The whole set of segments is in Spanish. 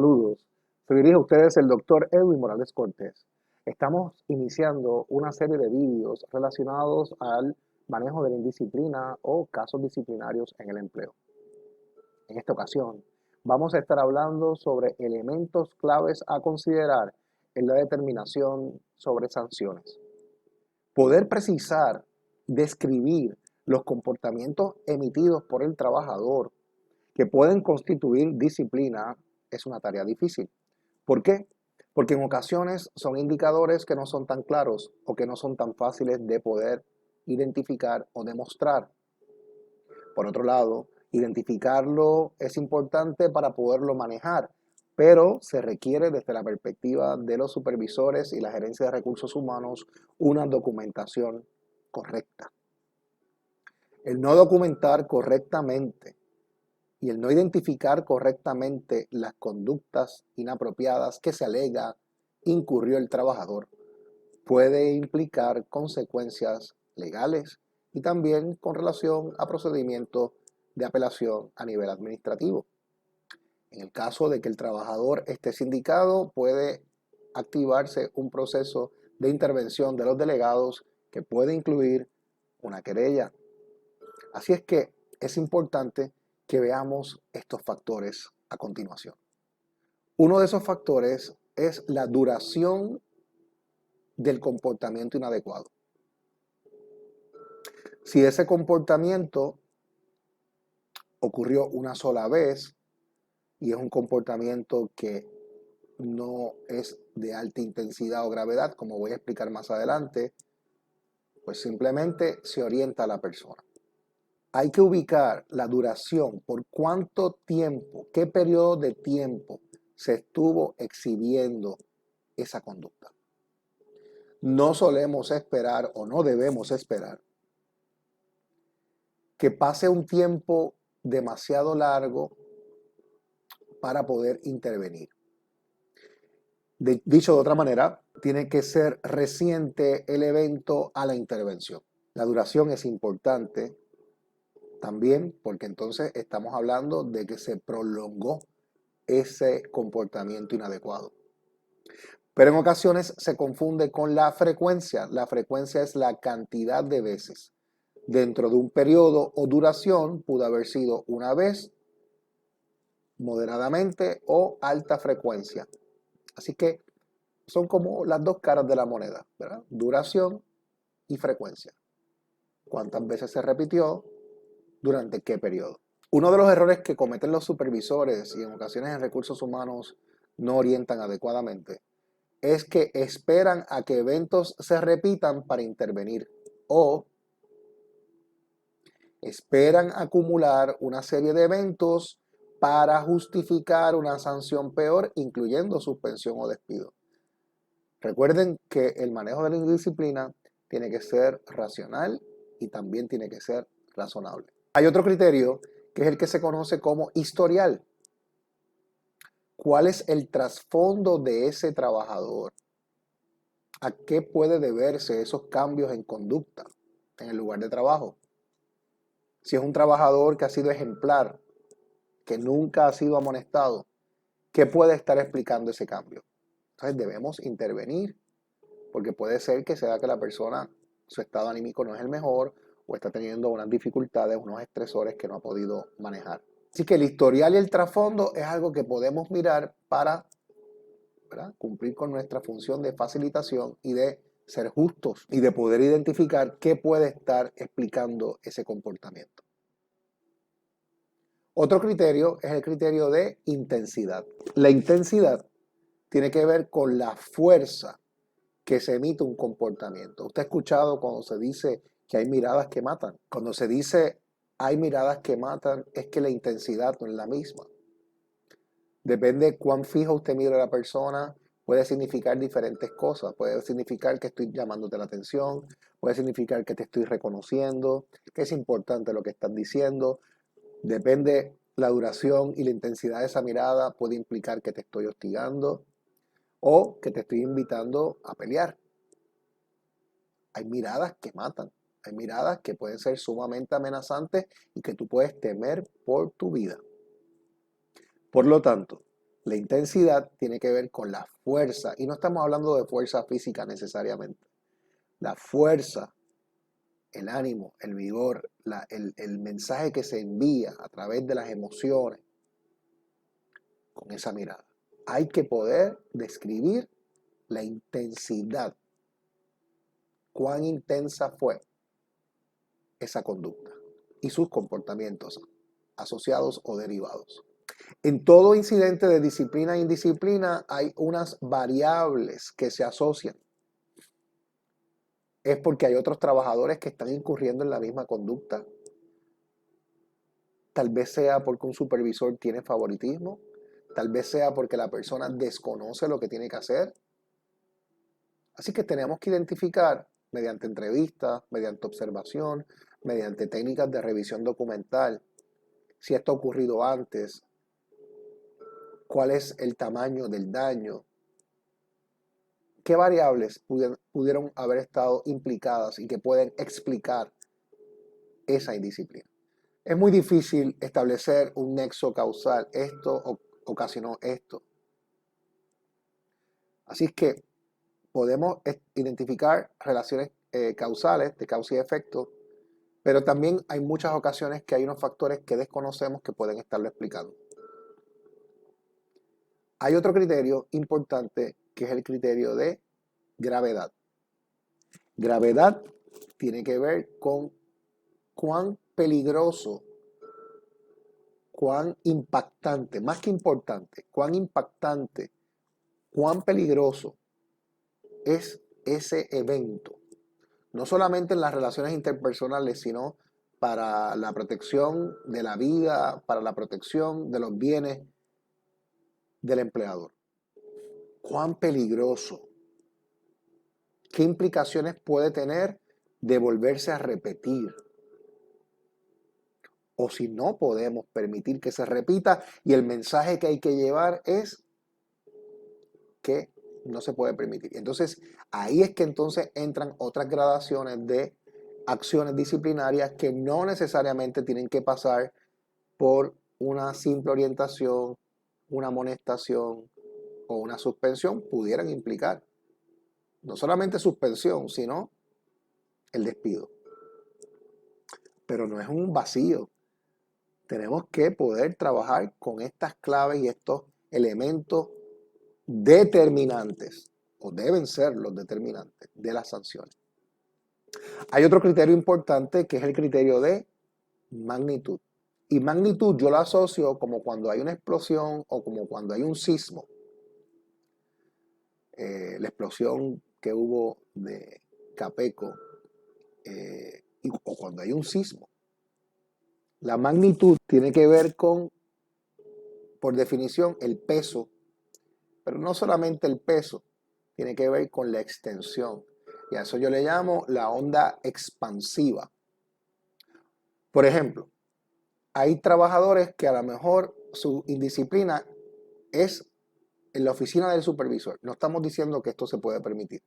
Saludos. Se dirige a ustedes el doctor Edwin Morales Cortés. Estamos iniciando una serie de vídeos relacionados al manejo de la indisciplina o casos disciplinarios en el empleo. En esta ocasión, vamos a estar hablando sobre elementos claves a considerar en la determinación sobre sanciones. Poder precisar, describir los comportamientos emitidos por el trabajador que pueden constituir disciplina es una tarea difícil. ¿Por qué? Porque en ocasiones son indicadores que no son tan claros o que no son tan fáciles de poder identificar o demostrar. Por otro lado, identificarlo es importante para poderlo manejar, pero se requiere desde la perspectiva de los supervisores y la gerencia de recursos humanos una documentación correcta. El no documentar correctamente y el no identificar correctamente las conductas inapropiadas que se alega incurrió el trabajador puede implicar consecuencias legales y también con relación a procedimientos de apelación a nivel administrativo. En el caso de que el trabajador esté sindicado, puede activarse un proceso de intervención de los delegados que puede incluir una querella. Así es que es importante que veamos estos factores a continuación. Uno de esos factores es la duración del comportamiento inadecuado. Si ese comportamiento ocurrió una sola vez y es un comportamiento que no es de alta intensidad o gravedad, como voy a explicar más adelante, pues simplemente se orienta a la persona. Hay que ubicar la duración, por cuánto tiempo, qué periodo de tiempo se estuvo exhibiendo esa conducta. No solemos esperar o no debemos esperar que pase un tiempo demasiado largo para poder intervenir. Dicho de otra manera, tiene que ser reciente el evento a la intervención. La duración es importante también porque entonces estamos hablando de que se prolongó ese comportamiento inadecuado. Pero en ocasiones se confunde con la frecuencia. La frecuencia es la cantidad de veces. Dentro de un periodo o duración pudo haber sido una vez, moderadamente o alta frecuencia. Así que son como las dos caras de la moneda, ¿verdad? Duración y frecuencia. ¿Cuántas veces se repitió? ¿Durante qué periodo? Uno de los errores que cometen los supervisores y en ocasiones en recursos humanos no orientan adecuadamente es que esperan a que eventos se repitan para intervenir o esperan acumular una serie de eventos para justificar una sanción peor, incluyendo suspensión o despido. Recuerden que el manejo de la indisciplina tiene que ser racional y también tiene que ser razonable. Hay otro criterio que es el que se conoce como historial. ¿Cuál es el trasfondo de ese trabajador? ¿A qué puede deberse esos cambios en conducta en el lugar de trabajo? Si es un trabajador que ha sido ejemplar, que nunca ha sido amonestado, ¿qué puede estar explicando ese cambio? Entonces debemos intervenir, porque puede ser que sea que la persona, su estado anímico no es el mejor o está teniendo unas dificultades, unos estresores que no ha podido manejar. Así que el historial y el trasfondo es algo que podemos mirar para, ¿verdad?, cumplir con nuestra función de facilitación y de ser justos y de poder identificar qué puede estar explicando ese comportamiento. Otro criterio es el criterio de intensidad. La intensidad tiene que ver con la fuerza que se emite un comportamiento. Usted ha escuchado cuando se dice que hay miradas que matan. Cuando se dice hay miradas que matan, es que la intensidad no es la misma. Depende cuán fijo usted mira a la persona, puede significar diferentes cosas. Puede significar que estoy llamándote la atención, puede significar que te estoy reconociendo, que es importante lo que estás diciendo. Depende la duración y la intensidad de esa mirada, puede implicar que te estoy hostigando o que te estoy invitando a pelear. Hay miradas que matan, hay miradas que pueden ser sumamente amenazantes y que tú puedes temer por tu vida. Por lo tanto, La intensidad tiene que ver con la fuerza, y no estamos hablando de fuerza física necesariamente. La fuerza, el ánimo, el vigor, el mensaje que se envía a través de las emociones con esa mirada. Hay que poder describir la intensidad. Cuán intensa fue esa conducta y sus comportamientos asociados o derivados. En todo incidente de disciplina e indisciplina hay unas variables que se asocian. Es porque hay otros trabajadores que están incurriendo en la misma conducta. Tal vez sea porque un supervisor tiene favoritismo. Tal vez sea porque la persona desconoce lo que tiene que hacer. Así que tenemos que identificar mediante entrevistas, mediante observación, mediante técnicas de revisión documental, si esto ha ocurrido antes, cuál es el tamaño del daño, qué variables pudieron haber estado implicadas y que pueden explicar esa indisciplina. Es muy difícil establecer un nexo causal. Esto ocasionó esto. Así es que podemos identificar relaciones causales de causa y efecto, pero también hay muchas ocasiones que hay unos factores que desconocemos que pueden estarlo explicando. Hay otro criterio importante que es el criterio de gravedad. Gravedad tiene que ver con cuán peligroso, cuán impactante, más que importante, cuán impactante, cuán peligroso es ese evento. No solamente en las relaciones interpersonales, sino para la protección de la vida, para la protección de los bienes del empleador. Cuán peligroso. ¿Qué implicaciones puede tener de volverse a repetir? O si no podemos permitir que se repita y el mensaje que hay que llevar es que no se puede permitir. Entonces, ahí es que entonces entran otras gradaciones de acciones disciplinarias que no necesariamente tienen que pasar por una simple orientación, una amonestación o una suspensión, pudieran implicar no solamente suspensión, sino el despido. Pero no es un vacío. Tenemos que poder trabajar con estas claves y estos elementos determinantes, o deben ser los determinantes de las sanciones. Hay otro criterio importante que es el criterio de magnitud. Y magnitud yo lo asocio como cuando hay una explosión o como cuando hay un sismo. La explosión que hubo de Capeco o cuando hay un sismo. La magnitud tiene que ver con, por definición, el peso, pero no solamente el peso, tiene que ver con la extensión. Y a eso yo le llamo la onda expansiva. Por ejemplo, hay trabajadores que a lo mejor su indisciplina es en la oficina del supervisor. No estamos diciendo que esto se puede permitir,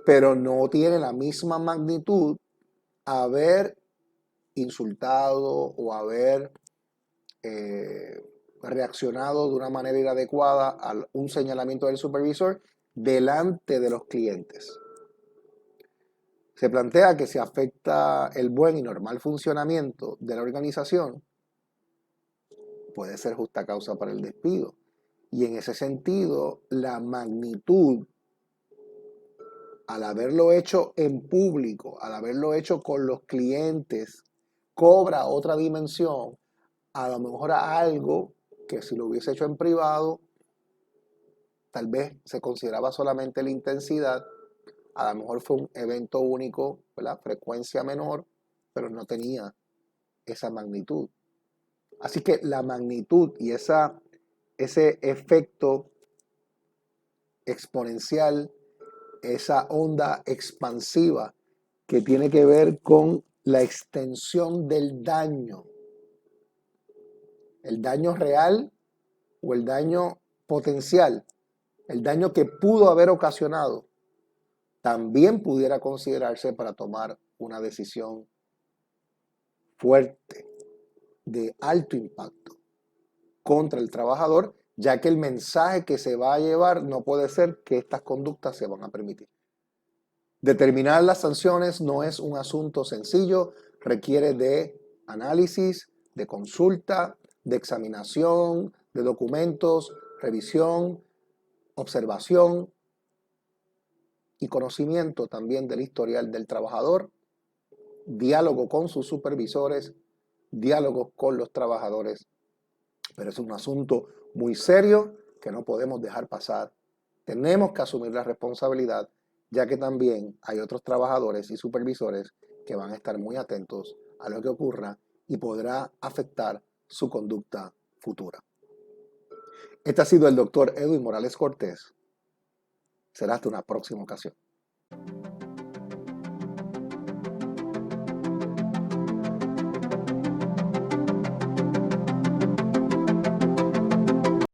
pero no tiene la misma magnitud haber insultado o haber reaccionado de una manera inadecuada a un señalamiento del supervisor delante de los clientes. Se plantea que si afecta el buen y normal funcionamiento de la organización, puede ser justa causa para el despido. Y en ese sentido, la magnitud, al haberlo hecho en público, al haberlo hecho con los clientes, cobra otra dimensión, a lo mejor a algo que si lo hubiese hecho en privado, tal vez se consideraba solamente la intensidad, a lo mejor fue un evento único, ¿verdad? Frecuencia menor, pero no tenía esa magnitud. Así que la magnitud y ese efecto exponencial, esa onda expansiva que tiene que ver con la extensión del daño, el daño real o el daño potencial, el daño que pudo haber ocasionado, también pudiera considerarse para tomar una decisión fuerte, de alto impacto contra el trabajador ya que el mensaje que se va a llevar no puede ser que estas conductas se van a permitir. Determinar las sanciones no es un asunto sencillo, requiere de análisis, de consulta, de examinación, de documentos, revisión, observación y conocimiento también del historial del trabajador, diálogo con sus supervisores, diálogo con los trabajadores. Pero es un asunto muy serio que no podemos dejar pasar. Tenemos que asumir la responsabilidad, ya que también hay otros trabajadores y supervisores que van a estar muy atentos a lo que ocurra y podrá afectar su conducta futura. Este ha sido el doctor Edwin Morales Cortés. Será hasta una próxima ocasión.